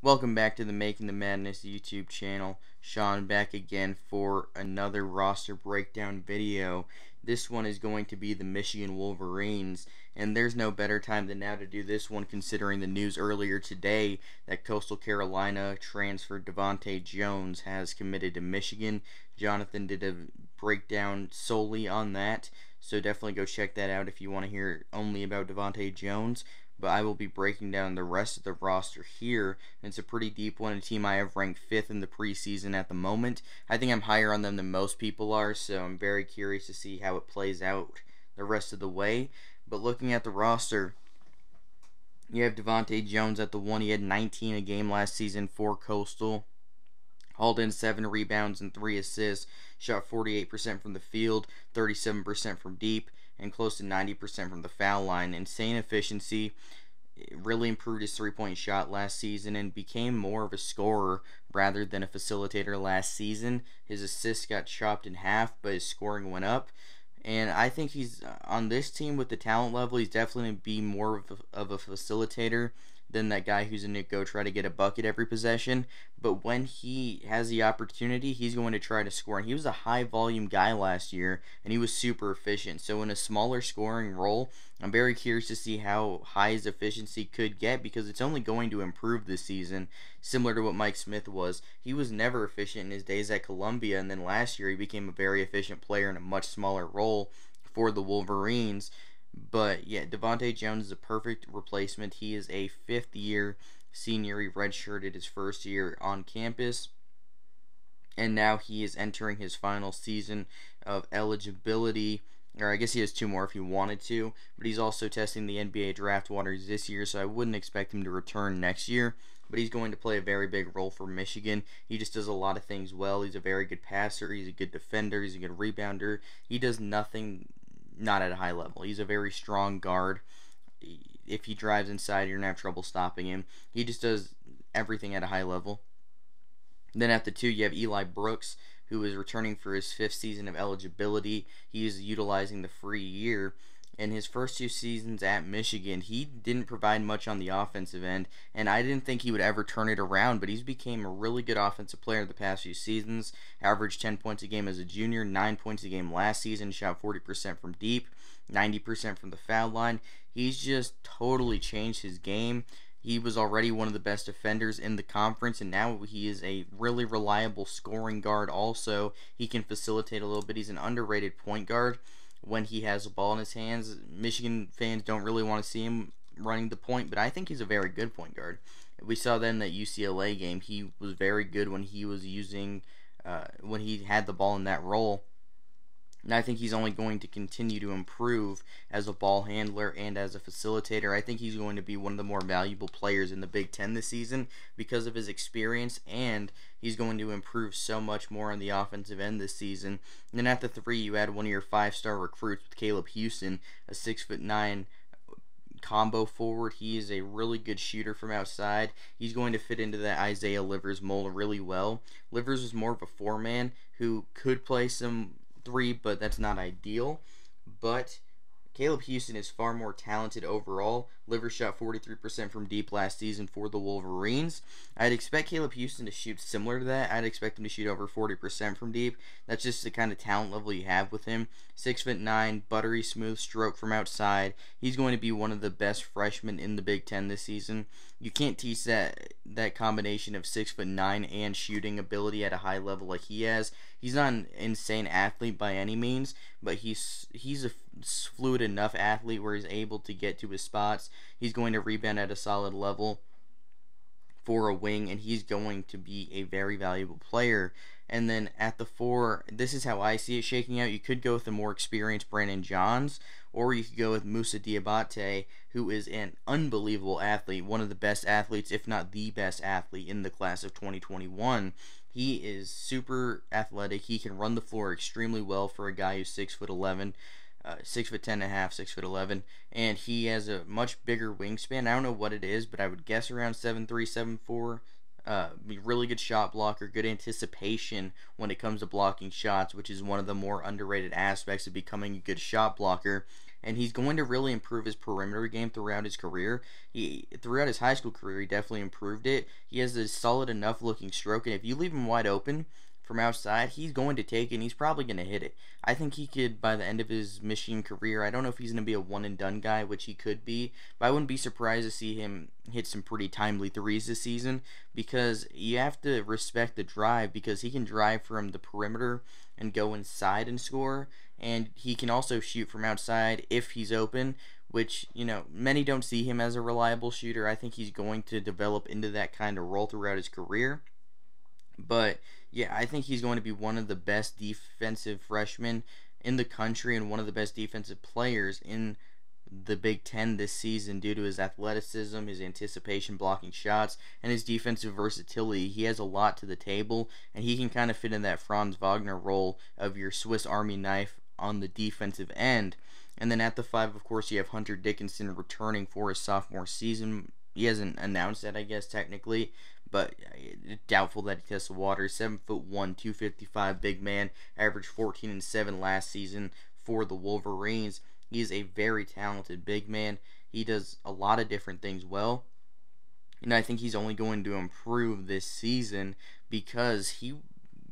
Welcome back to the Making the Madness YouTube channel. Sean back again for another roster breakdown video. This one is going to be the Michigan Wolverines, and there's no better time than now to do this one considering the news earlier today that Coastal Carolina transfer Devonte Jones has committed to Michigan. Jonathan did a breakdown solely on that, so definitely go check that out if you want to hear only about Devonte Jones. But I will be breaking down the rest of the roster here. It's a pretty deep one, a team I have ranked 5th in the preseason at the moment. I think I'm higher on them than most people are, so I'm very curious to see how it plays out the rest of the way. But looking at the roster, you have Devonte Jones at the 1. He had 19 a game last season for Coastal. Hauled in 7 rebounds and 3 assists. Shot 48% from the field, 37% from deep, and close to 90% from the foul line. Insane efficiency. It really improved his three-point shot last season and became more of a scorer rather than a facilitator last season. His assists got chopped in half, but his scoring went up. And I think he's on this team with the talent level, he's definitely going to be more of a facilitator than that guy who's going to go try to get a bucket every possession. But when he has the opportunity, he's going to try to score. And he was a high-volume guy last year, and he was super efficient. So in a smaller scoring role, I'm very curious to see how high his efficiency could get because it's only going to improve this season, similar to what Mike Smith was. He was never efficient in his days at Columbia, and then last year he became a very efficient player in a much smaller role for the Wolverines. But yeah, Devonte Jones is a perfect replacement. He is a 5th-year senior. He redshirted his first year on campus, and now he is entering his final season of eligibility. Or I guess he has 2 more if he wanted to, but he's also testing the NBA draft waters this year, so I wouldn't expect him to return next year. But he's going to play a very big role for Michigan. He just does a lot of things well. He's a very good passer. He's a good defender. He's a good rebounder. He does nothing not at a high level. He's a very strong guard. If he drives inside, you're going to have trouble stopping him. He just does everything at a high level. Then at the 2, you have Eli Brooks, who is returning for his 5th season of eligibility. He is utilizing the free year. In his first 2 seasons at Michigan, he didn't provide much on the offensive end, and I didn't think he would ever turn it around, but he's became a really good offensive player the past few seasons. Averaged 10 points a game as a junior, 9 points a game last season, shot 40% from deep, 90% from the foul line. He's just totally changed his game. He was already one of the best defenders in the conference, and now he is a really reliable scoring guard also. He can facilitate a little bit. He's an underrated point guard when he has a ball in his hands. Michigan fans don't really want to see him running the point, but I think he's a very good point guard. We saw that in that UCLA game. He was very good when he was when he had the ball in that role. And I think he's only going to continue to improve as a ball handler and as a facilitator. I think he's going to be one of the more valuable players in the Big Ten this season because of his experience, and he's going to improve so much more on the offensive end this season. And then at the 3, you add one of your 5-star recruits with Caleb Houston, a 6'9" combo forward. He is a really good shooter from outside. He's going to fit into that Isaiah Livers mold really well. Livers was more of a 4-man who could play some 3, but that's not ideal. But Caleb Houston is far more talented overall. Livers shot 43% from deep last season for the Wolverines. I'd expect Caleb Houston to shoot similar to that. I'd expect him to shoot over 40% from deep. That's just the kind of talent level you have with him. 6'9", buttery smooth stroke from outside. He's going to be one of the best freshmen in the Big Ten this season. You can't teach that combination of 6'9" and shooting ability at a high level like he has. He's not an insane athlete by any means, but he's a fluid enough athlete where he's able to get to his spots. He's going to rebound at a solid level for a wing, and he's going to be a very valuable player. And then at the 4, this is how I see it shaking out. You could go with the more experienced Brandon Johns, or you could go with Moussa Diabate, who is an unbelievable athlete, one of the best athletes, if not the best athlete in the class of 2021. He is super athletic. He can run the floor extremely well for a guy who's 6'11", 6'10" and a half, 6'11", and he has a much bigger wingspan. I don't know what it is, but I would guess around 7'3", 7'4". Really good shot blocker, good anticipation when it comes to blocking shots, which is one of the more underrated aspects of becoming a good shot blocker. and he's going to really improve his perimeter game throughout his career. Throughout his high school career, he definitely improved it. He has a solid enough looking stroke, and if you leave him wide open from outside, he's going to take it, and he's probably going to hit it. I think he could, by the end of his Michigan career, I don't know if he's going to be a one-and-done guy, which he could be, but I wouldn't be surprised to see him hit some pretty timely threes this season, because you have to respect the drive, because he can drive from the perimeter and go inside and score, and he can also shoot from outside if he's open, which, many don't see him as a reliable shooter. I think he's going to develop into that kind of role throughout his career. But yeah, I think he's going to be one of the best defensive freshmen in the country and one of the best defensive players in the Big Ten this season due to his athleticism, his anticipation blocking shots, and his defensive versatility. He has a lot to the table, and he can kind of fit in that Franz Wagner role of your Swiss Army knife on the defensive end. And then at the 5, of course, you have Hunter Dickinson returning for his sophomore season. He hasn't announced that, I guess, technically, but doubtful that he tests the water. 7'1", 255 big man, averaged 14 and 7 last season for the Wolverines. He is a very talented big man. He does a lot of different things well, and I think he's only going to improve this season because he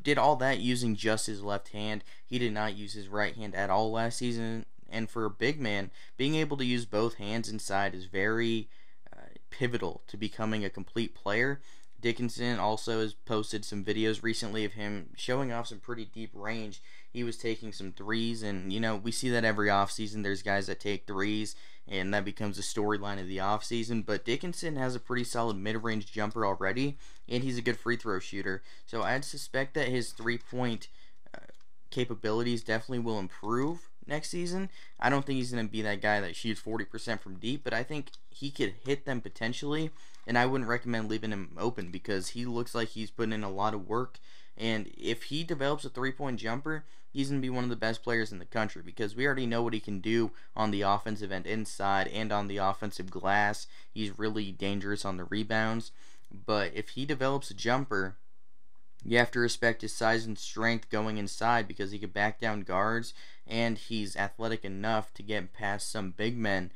did all that using just his left hand. He did not use his right hand at all last season, and for a big man, being able to use both hands inside is very pivotal to becoming a complete player. Dickinson also has posted some videos recently of him showing off some pretty deep range. He was taking some threes, and we see that every offseason. There's guys that take threes, and that becomes a storyline of the offseason. But Dickinson has a pretty solid mid-range jumper already, and he's a good free throw shooter. So I'd suspect that his three-point capabilities definitely will improve next season. I don't think he's going to be that guy that shoots 40% from deep, but I think he could hit them potentially, and I wouldn't recommend leaving him open because he looks like he's putting in a lot of work, and if he develops a three-point jumper, he's going to be one of the best players in the country because we already know what he can do on the offensive end inside and on the offensive glass. He's really dangerous on the rebounds, but if he develops a jumper, you have to respect his size and strength going inside because he could back down guards, and he's athletic enough to get past some big men.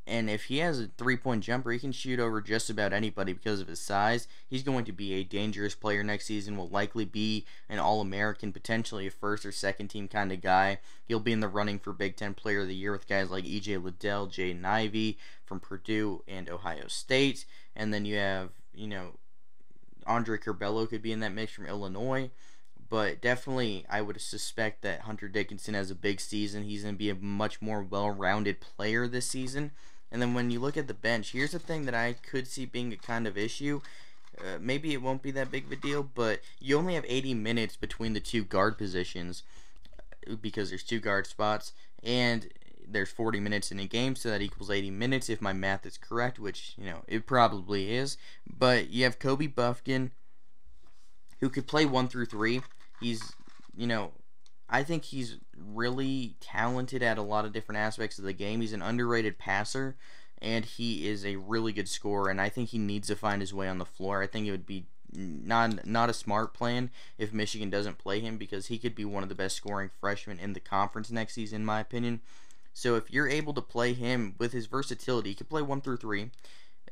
And if he has a three-point jumper, he can shoot over just about anybody because of his size. He's going to be a dangerous player next season, will likely be an All-American, potentially a first or second team kind of guy. He'll be in the running for Big Ten Player of the Year with guys like E.J. Liddell, Jaden Ivey from Purdue and Ohio State. And then you have, Andre Curbelo could be in that mix from Illinois. But definitely, I would suspect that Hunter Dickinson has a big season. He's going to be a much more well-rounded player this season. And then when you look at the bench, here's the thing that I could see being a kind of issue. Maybe it won't be that big of a deal, but you only have 80 minutes between the two guard positions because there's two guard spots, and there's 40 minutes in a game, so that equals 80 minutes if my math is correct, which, it probably is. But you have Kobe Buffkin, who could play 1 through 3. He's, I think he's really talented at a lot of different aspects of the game. He's an underrated passer, and he is a really good scorer, and I think he needs to find his way on the floor. I think it would be not a smart plan if Michigan doesn't play him because he could be one of the best scoring freshmen in the conference next season, in my opinion. So if you're able to play him with his versatility, he could play 1 through 3.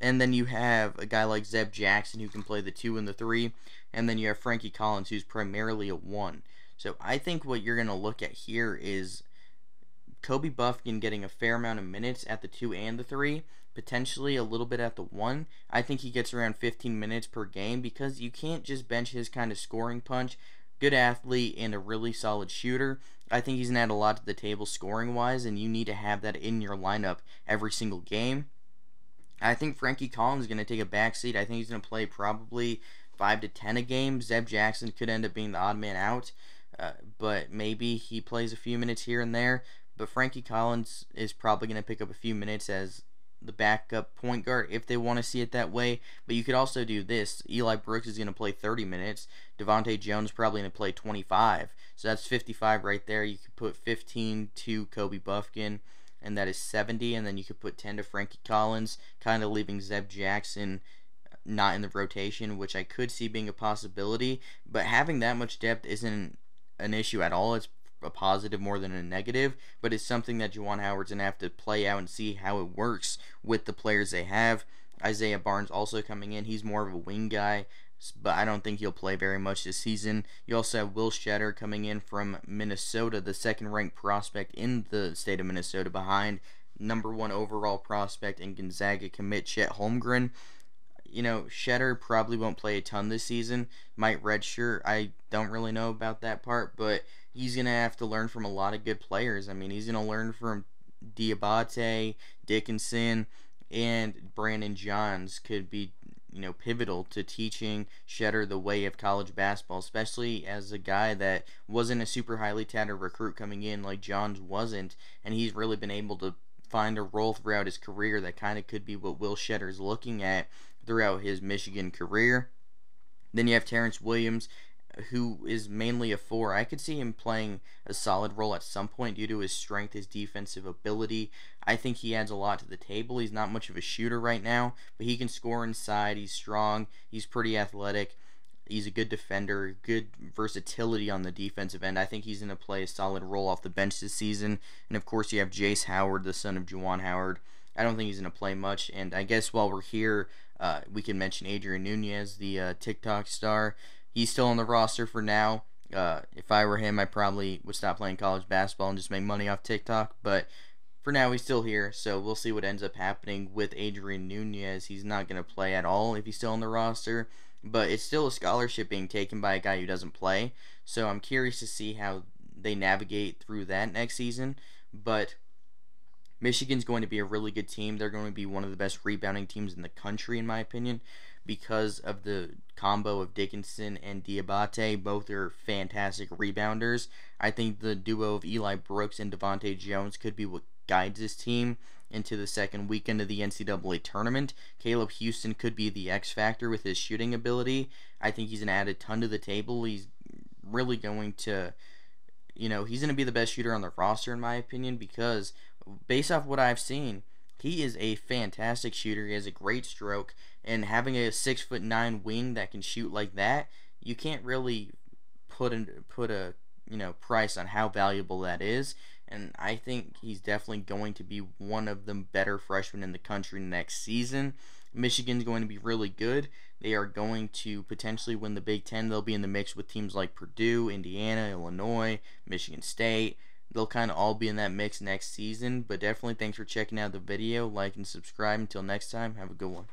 And then you have a guy like Zeb Jackson who can play the 2 and the 3. And then you have Frankie Collins who's primarily a 1. So I think what you're going to look at here is Kobe Buffkin getting a fair amount of minutes at the 2 and the 3. Potentially a little bit at the 1. I think he gets around 15 minutes per game because you can't just bench his kind of scoring punch. Good athlete and a really solid shooter. I think he's going to add a lot to the table scoring-wise, and you need to have that in your lineup every single game. I think Frankie Collins is going to take a backseat. I think he's going to play probably 5 to 10 a game. Zeb Jackson could end up being the odd man out, but maybe he plays a few minutes here and there. But Frankie Collins is probably going to pick up a few minutes as the backup point guard if they want to see it that way. But you could also do this. Eli Brooks is going to play 30 minutes. Devonte Jones probably going to play 25. So that's 55 right there. You could put 15 to Kobe Buffkin, and that is 70. And then you could put 10 to Frankie Collins, kind of leaving Zeb Jackson not in the rotation, which I could see being a possibility. But having that much depth isn't an issue at all. It's a positive more than a negative, but it's something that Juwan Howard's going to have to play out and see how it works with the players they have. Isaiah Barnes also coming in. He's more of a wing guy, but I don't think he'll play very much this season. You also have Will Shetter coming in from Minnesota, the second-ranked prospect in the state of Minnesota, behind #1 overall prospect and Gonzaga commit Chet Holmgren. You know, Shetter probably won't play a ton this season. Might redshirt. I don't really know about that part, but he's going to have to learn from a lot of good players. I mean, he's going to learn from Diabate, Dickinson, and Brandon Johns could be, you know, pivotal to teaching Shetter the way of college basketball, especially as a guy that wasn't a super highly touted recruit coming in like Johns wasn't, and he's really been able to find a role throughout his career that kind of could be what Will Shetter's looking at throughout his Michigan career. Then you have Terence Williams, who is mainly a 4. I could see him playing a solid role at some point due to his strength, his defensive ability. I think he adds a lot to the table. He's not much of a shooter right now, but he can score inside. He's strong. He's pretty athletic. He's a good defender, good versatility on the defensive end. I think he's going to play a solid role off the bench this season. And, of course, you have Jace Howard, the son of Juwan Howard. I don't think he's going to play much. And I guess while we're here, we can mention Adrian Nunez, the TikTok star. He's still on the roster for now. If I were him, I probably would stop playing college basketball and just make money off TikTok. But for now, he's still here, so we'll see what ends up happening with Adrian Nunez. He's not going to play at all if he's still on the roster. But it's still a scholarship being taken by a guy who doesn't play. So I'm curious to see how they navigate through that next season. But Michigan's going to be a really good team. They're going to be one of the best rebounding teams in the country, in my opinion, because of the combo of Dickinson and Diabate. Both are fantastic rebounders. I think the duo of Eli Brooks and Devonte Jones could be what guides this team into the second weekend of the NCAA tournament. Caleb Houston could be the X factor with his shooting ability. I think he's going to add a ton to the table. He's really going to, he's going to be the best shooter on the roster, in my opinion, because based off what I've seen, he is a fantastic shooter. He has a great stroke, and having a 6'9" wing that can shoot like that, you can't really put a price on how valuable that is. And I think he's definitely going to be one of the better freshmen in the country next season. Michigan's going to be really good. They are going to potentially win the Big Ten. They'll be in the mix with teams like Purdue, Indiana, Illinois, Michigan State. They'll kind of all be in that mix next season. But definitely thanks for checking out the video. Like and subscribe. Until next time, have a good one.